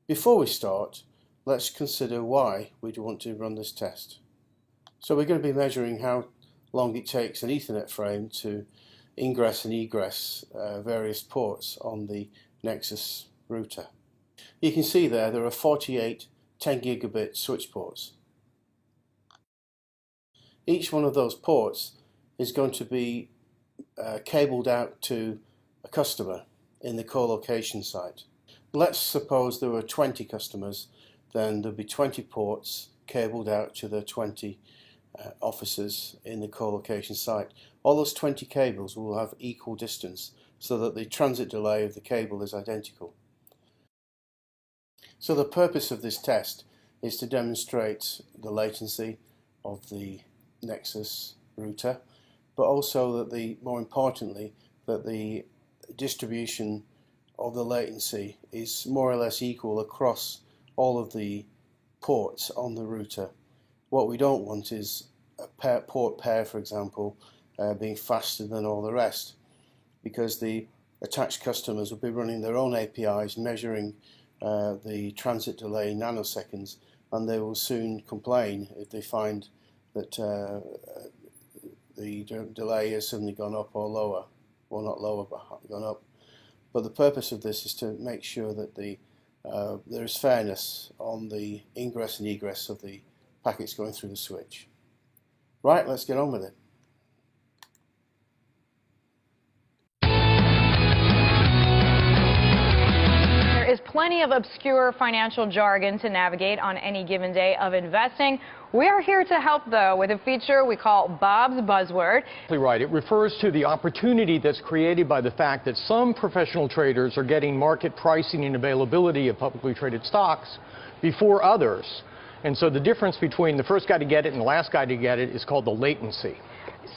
Before we start, let's consider why we'd want to run this test. So we're going to be measuring how long it takes an Ethernet frame to ingress and egress various ports on the Nexus router. You can see there are 48 10 gigabit switch ports. Each one of those ports is going to be cabled out to a customer in the co-location site. Let's suppose there were 20 customers, then there'll be 20 ports cabled out to the 20 offices in the co-location site. All those 20 cables will have equal distance so that the transit delay of the cable is identical. So the purpose of this test is to demonstrate the latency of the Nexus router, but also that more importantly, that the distribution of the latency is more or less equal across all of the ports on the router. What we don't want is a port pair, for example, being faster than all the rest, because the attached customers will be running their own APIs measuring the transit delay in nanoseconds, and they will soon complain if they find that the delay has suddenly gone up or lower. Well, not lower, but gone up. But the purpose of this is to make sure that there is fairness on the ingress and egress of the packets going through the switch. Right, let's get on with it. There is plenty of obscure financial jargon to navigate on any given day of investing. We are here to help, though, with a feature we call Bob's Buzzword. Right. It refers to the opportunity that's created by the fact that some professional traders are getting market pricing and availability of publicly traded stocks before others. And so the difference between the first guy to get it and the last guy to get it is called the latency.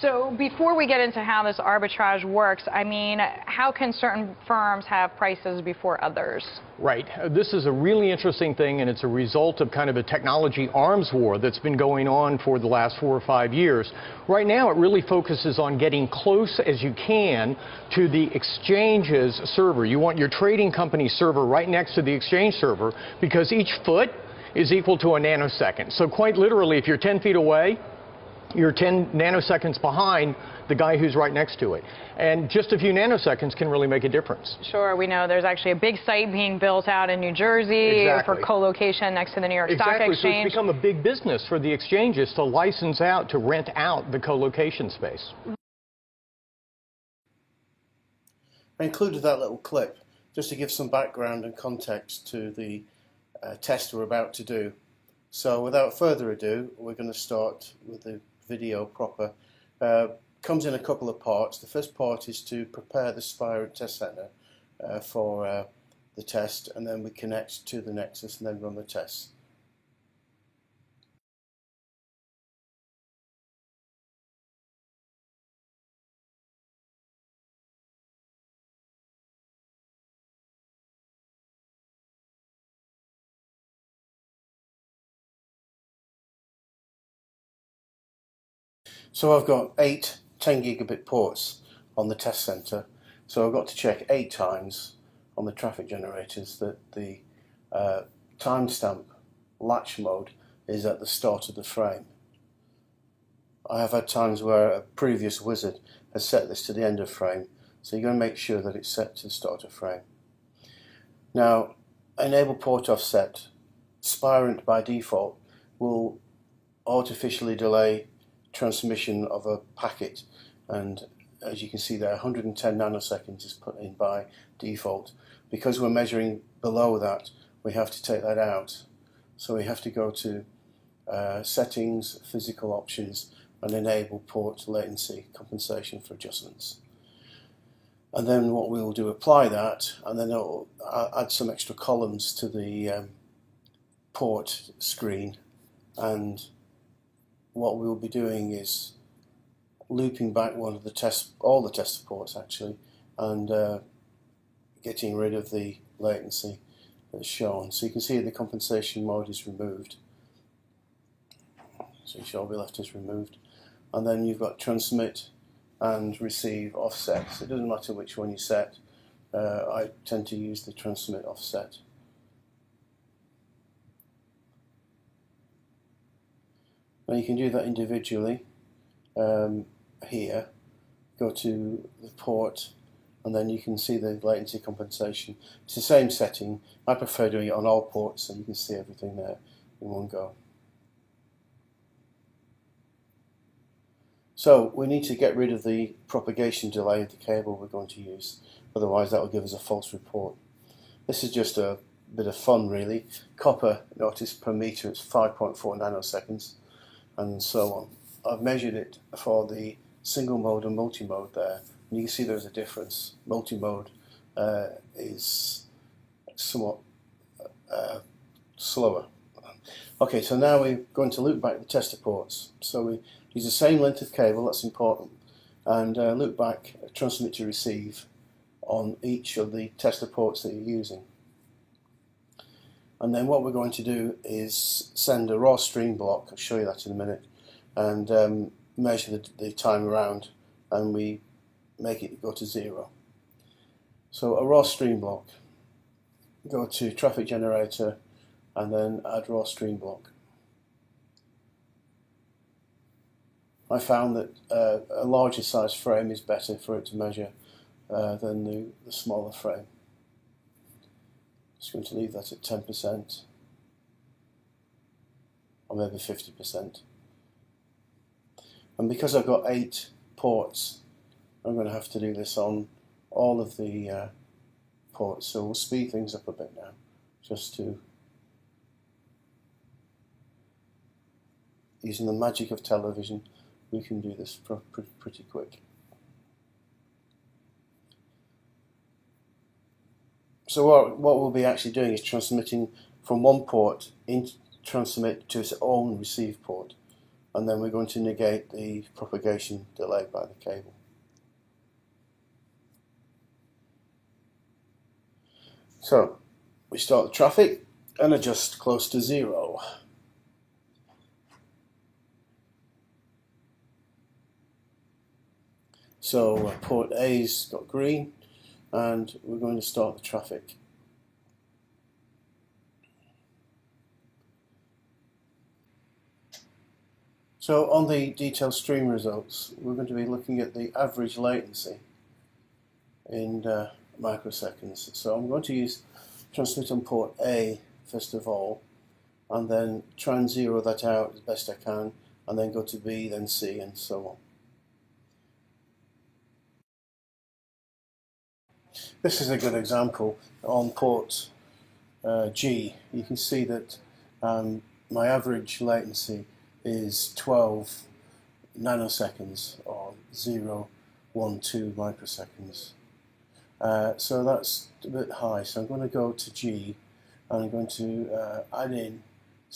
So before we get into how this arbitrage works, I mean, how can certain firms have prices before others? Right. This is a really interesting thing, and it's a result of kind of a technology arms war that's been going on for the last 4 or 5 years. Right now, it really focuses on getting close as you can to the exchange's server. You want your trading company's server right next to the exchange server, because each foot is equal to a nanosecond. So quite literally, if you're 10 feet away, you're 10 nanoseconds behind the guy who's right next to it. And just a few nanoseconds can really make a difference. Sure, we know there's actually a big site being built out in New Jersey for co-location next to the New York Stock Exchange. So it's become a big business for the exchanges to license out, to rent out the co-location space. I included that little clip just to give some background and context to the test we're about to do. So without further ado, we're going to start with the video proper. Comes in a couple of parts. The first part is to prepare the Spirent TestCenter for the test, and then we connect to the Nexus and then run the tests. So I've got 8 10 gigabit ports on the TestCenter, so I've got to check 8 times on the traffic generators that the timestamp latch mode is at the start of the frame. I have had times where a previous wizard has set this to the end of frame, so you're going to make sure that it's set to the start of frame. Now, enable port offset. Spirent by default will artificially delay transmission of a packet, and as you can see there, 110 nanoseconds is put in by default. Because we're measuring below that, we have to take that out. So we have to go to settings, physical options, and enable port latency compensation for adjustments. And then what we will do, apply that, and then it'll add some extra columns to the port screen, and what we will be doing is looping back all the test ports actually, and getting rid of the latency, that's shown. So you can see the compensation mode is removed. So you shall be left as removed. And then you've got transmit and receive offsets. It doesn't matter which one you set. I tend to use the transmit offset. Now you can do that individually. Here, go to the port, and then you can see the latency compensation. It's the same setting. I prefer doing it on all ports, so you can see everything there in one go. So we need to get rid of the propagation delay of the cable we're going to use, otherwise that will give us a false report. This is just a bit of fun really. Copper, notice per meter it's 5.4 nanoseconds, and so on. I've measured it for the single mode and multi-mode there, and you can see there's a difference. Multi-mode is somewhat slower. Okay, so now we're going to loop back the tester ports. So we use the same length of cable, that's important, and loop back transmit to receive on each of the tester ports that you're using. And then what we're going to do is send a raw stream block, I'll show you that in a minute, and measure the time around, and we make it go to 0. So a raw stream block, go to traffic generator and then add raw stream block. I found that a larger size frame is better for it to measure than the smaller frame. Just going to leave that at 10% or maybe 50%. And because I've got 8 ports, I'm going to have to do this on all of the ports, so we'll speed things up a bit now, just to, using the magic of television, we can do this pretty quick. So what we'll be actually doing is transmitting from one port, transmit to its own receive port, and then we're going to negate the propagation delay by the cable. So we start the traffic and adjust close to 0. So port A's got green, and we're going to start the traffic. So on the detailed stream results, we're going to be looking at the average latency in microseconds. So I'm going to use transmit on port A first of all, and then try and zero that out as best I can, and then go to B, then C, and so on. This is a good example on port G. You can see that my average latency is 12 nanoseconds, or 0.12 microseconds. So that's a bit high, so I'm going to go to G, and I'm going to add in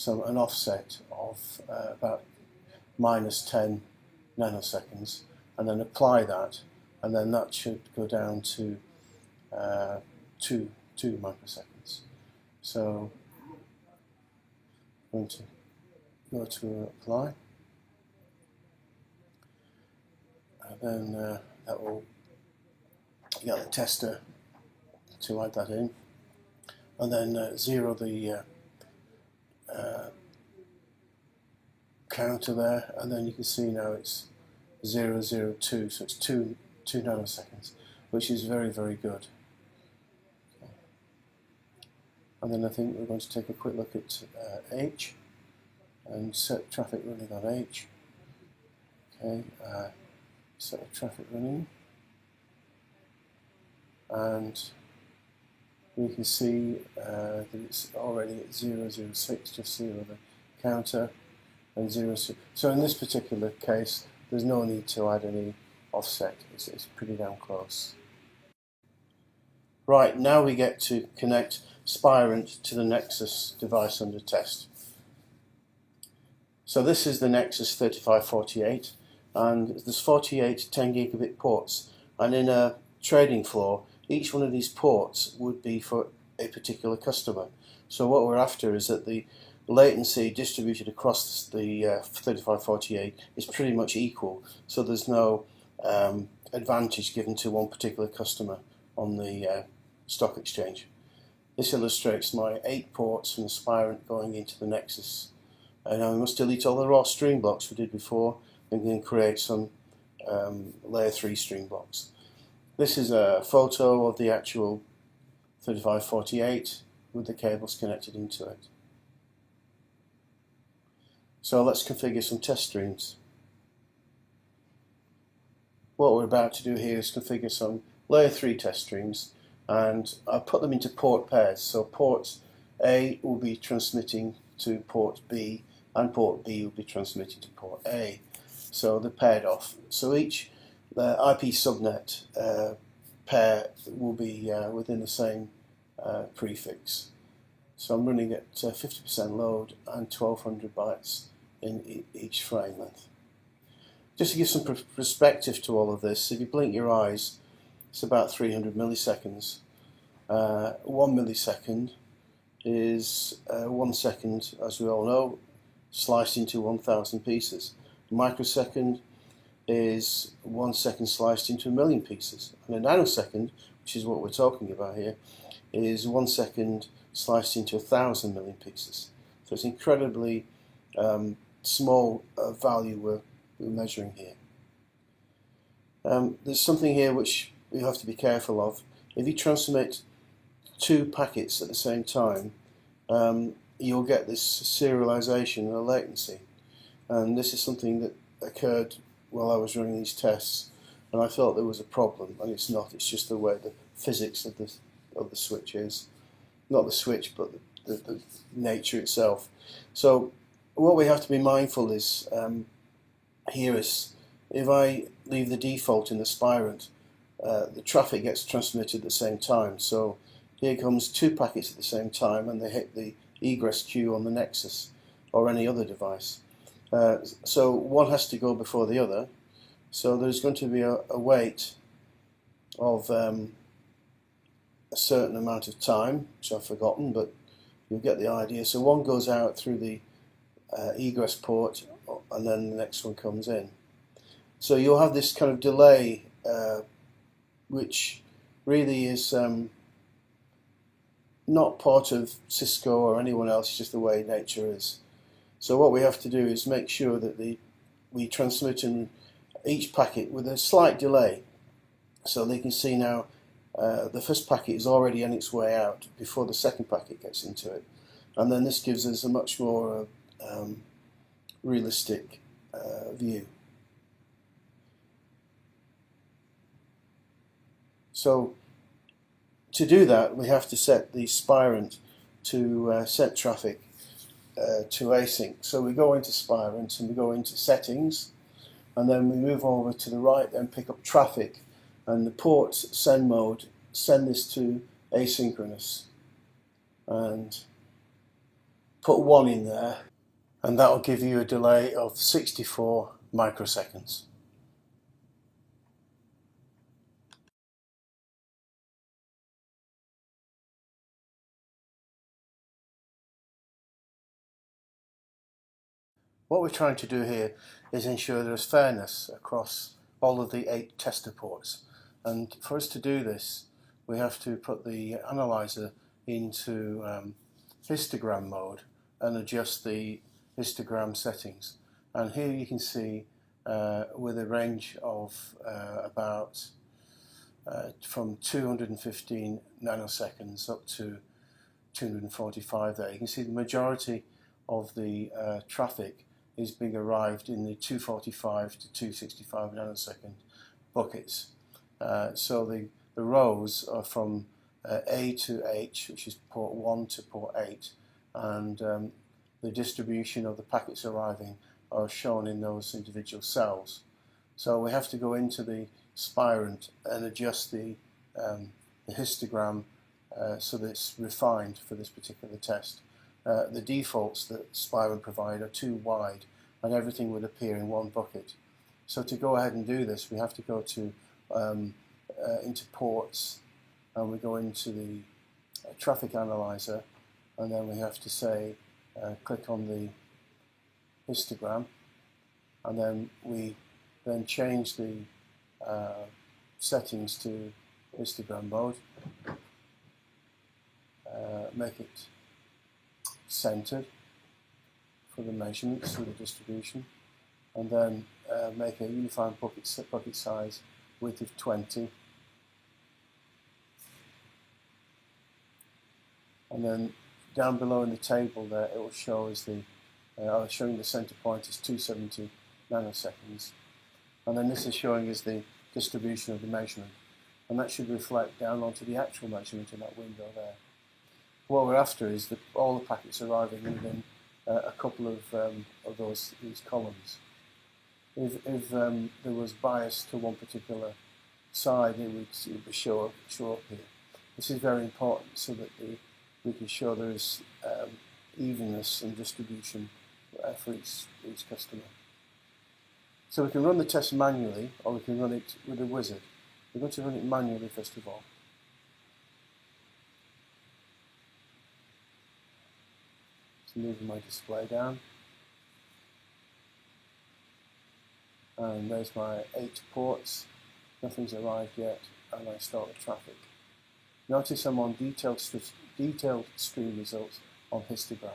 an offset of about -10 nanoseconds, and then apply that, and then that should go down to 2 microseconds. So I'm going to go to apply, and then that will get the tester to add that in, and then zero the counter there, and then you can see now it's 0.02, so it's 2 nanoseconds, which is very, very good. Okay. And then I think we're going to take a quick look at H and set traffic running on H. Okay, set traffic running, and we can see that it's already at 0.06, just zero the counter, and 0.6. So in this particular case, there's no need to add any offset. It's pretty damn close. Right, now we get to connect Spirent to the Nexus device under test. So this is the Nexus 3548, and there's 48 10 gigabit ports, and in a trading floor, each one of these ports would be for a particular customer. So what we're after is that the latency distributed across the 3548 is pretty much equal, so there's no advantage given to one particular customer on the stock exchange. This illustrates my 8 ports from the Spirent going into the Nexus. Now we must delete all the raw stream blocks we did before and then create some layer 3 stream blocks. This is a photo of the actual 3548 with the cables connected into it. So let's configure some test streams. What we're about to do here is configure some layer 3 test streams, and I'll put them into port pairs. So port A will be transmitting to port B, and port B will be transmitting to port A. So they're paired off. So each IP subnet pair will be within the same prefix. So I'm running at 50% load and 1200 bytes in each frame length. Just to give some perspective to all of this, if you blink your eyes, it's about 300 milliseconds. 1 millisecond is 1 second, as we all know, sliced into 1,000 pieces. A microsecond is 1 second sliced into 1,000,000 pieces. And a nanosecond, which is what we're talking about here, is 1 second sliced into 1,000 million pieces. So it's incredibly small value we're measuring here. There's something here which you have to be careful of. If you transmit 2 packets at the same time, you'll get this serialization or latency. And this is something that occurred while I was running these tests, and I thought there was a problem, and it's not. It's just the way the physics of the switch is. Not the switch, but the nature itself. So what we have to be mindful is here is, if I leave the default in the Spirent, the traffic gets transmitted at the same time. So here comes 2 packets at the same time, and they hit the egress queue on the Nexus or any other device. So one has to go before the other. So there's going to be a wait of a certain amount of time, which I've forgotten, but you'll get the idea. So one goes out through the egress port, and then the next one comes in. So you'll have this kind of delay, which really is not part of Cisco or anyone else, it's just the way nature is. So what we have to do is make sure that we transmit in each packet with a slight delay. So they can see now the first packet is already on its way out before the second packet gets into it. And then this gives us a much more realistic view. So to do that, we have to set the Spirent to set traffic to async. So we go into Spirent and we go into Settings, and then we move over to the right and pick up traffic, and the port send mode, send this to asynchronous, and put 1 in there, and that will give you a delay of 64 microseconds. What we're trying to do here is ensure there is fairness across all of the 8 tester ports, and for us to do this we have to put the analyzer into histogram mode and adjust the histogram settings. And here you can see with a range of about from 215 nanoseconds up to 245 there. You can see the majority of the traffic is being arrived in the 245 to 265 nanosecond buckets. So the rows are from A to H, which is port 1 to port 8, and the distribution of the packets arriving are shown in those individual cells. So we have to go into the Spirent and adjust the histogram so that it's refined for this particular test. The defaults that Spirent provide are too wide, and everything would appear in one bucket. So to go ahead and do this, we have to go to into ports, and we go into the a traffic analyzer, and then we have to say, click on the histogram, and then we then change the settings to histogram mode, make it centered for the measurements for the distribution, and then make a uniform bucket size width of 20, and then down below in the table there it will show as the showing the center point is 270 nanoseconds, and then this is showing us the distribution of the measurement, and that should reflect down onto the actual measurement in that window there. What we're after is that all the packets arriving within a couple of these columns. If there was bias to one particular side, it would show up here. This is very important so that we can show there is evenness and distribution for each customer. So we can run the test manually, or we can run it with a wizard. We're going to run it manually first of all. So moving my display down. And there's my 8 ports. Nothing's arrived yet, and I start the traffic. Notice I'm on detailed stream results on histograms.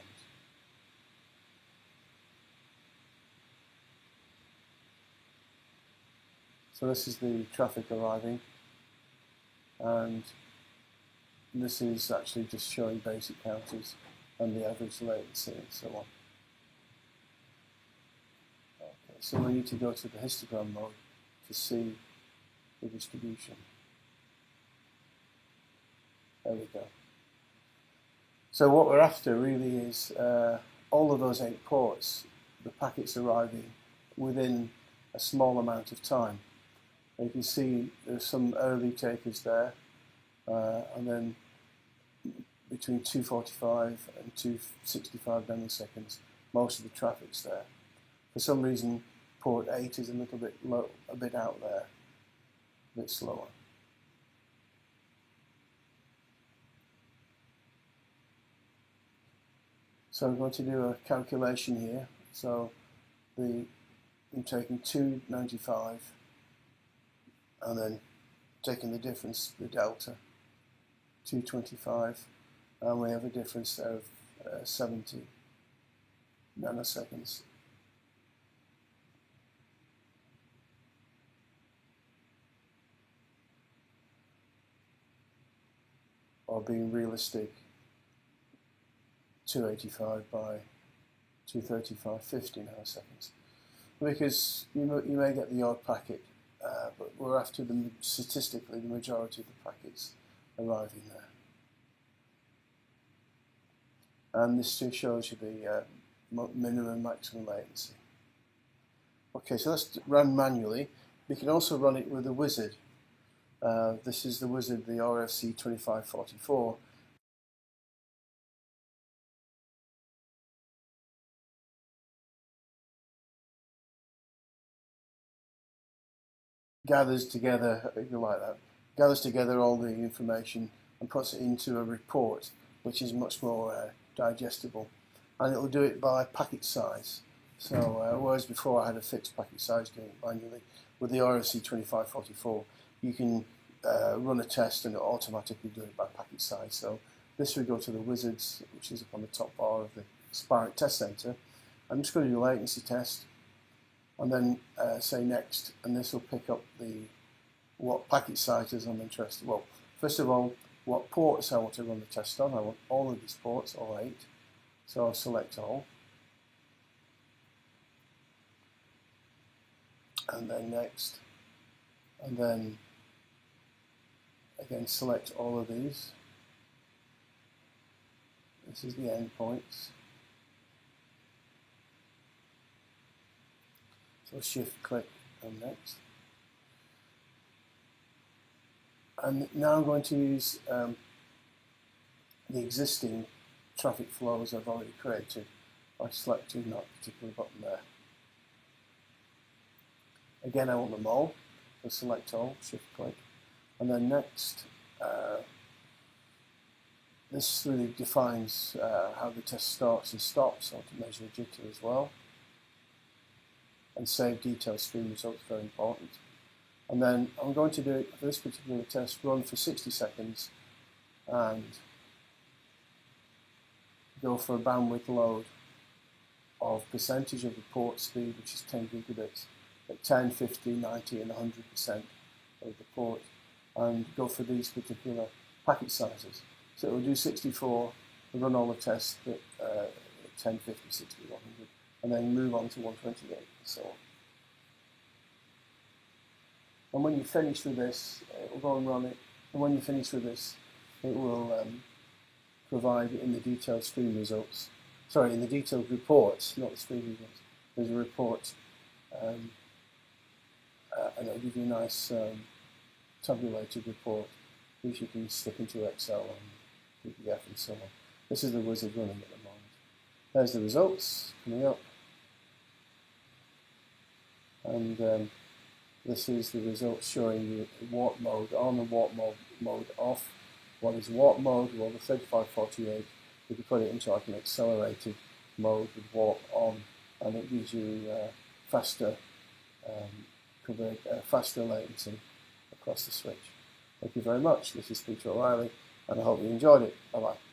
So this is the traffic arriving, and this is actually just showing basic counters and the average latency and so on. Okay, so we need to go to the histogram mode to see the distribution. There we go. So what we're after really is all of those 8 ports, the packets arriving within a small amount of time. You can see there's some early takers there, and then between 245 and 265 nanoseconds, most of the traffic's there. For some reason, port 8 is a little bit low, a bit out there, a bit slower. So I'm going to do a calculation here. So I'm taking 295 and then taking the difference, the delta, 225, and we have a difference there of 70 nanoseconds. Or being realistic, 285 by 235, 50 nanoseconds. Because you may get the odd packet, but we're after statistically the majority of the packets arriving there. And this just shows you the minimum and maximum latency. Okay, so that's run manually. We can also run it with a wizard. This is the wizard, the RFC 2544. Gathers together, if you like that, gathers together all the information and puts it into a report, which is much more digestible, and it will do it by packet size. So whereas before I had a fixed packet size doing it manually, with the RFC 2544 you can run a test and it will automatically do it by packet size. So this would go to the wizards, which is up on the top bar of the Spirent TestCenter. I'm just going to do a latency test, and then say next, and this will pick up what packet sizes I'm interested in. Well, first of all, what ports I want to run the test on. I want all of these ports, all 8. So I'll select all. And then next. And then again select all of these. This is the endpoints. So shift click and next. And now I'm going to use the existing traffic flows I've already created by selecting that particular button there. Again, I want them all, so select all, shift click, and then next this really defines how the test starts and stops, or to measure jitter as well. And save detailed stream results, very important. And then I'm going to do it for this particular test, run for 60 seconds and go for a bandwidth load of percentage of the port speed, which is 10 gigabits, at 10, 50, 90 and 100% of the port, and go for these particular packet sizes. So it will do 64, run all the tests at 10, 50, 60, 100, and then move on to 128 and so on. And when you finish with this, it will go and run it, and when you finish with this, it will provide in the detailed stream results. Sorry, in the detailed reports, not the stream results. There's a report, and it'll give you a nice tabulated report, which you can stick into Excel and PDF and so on. This is the wizard running at the moment. There's the results coming up, and this is the results showing you warp mode on and warp mode off. What is warp mode? Well, the 3548, you can put it into like an accelerated mode with warp on, and it gives you faster latency across the switch. Thank you very much. This is Peter O'Reilly, and I hope you enjoyed it. Bye-bye.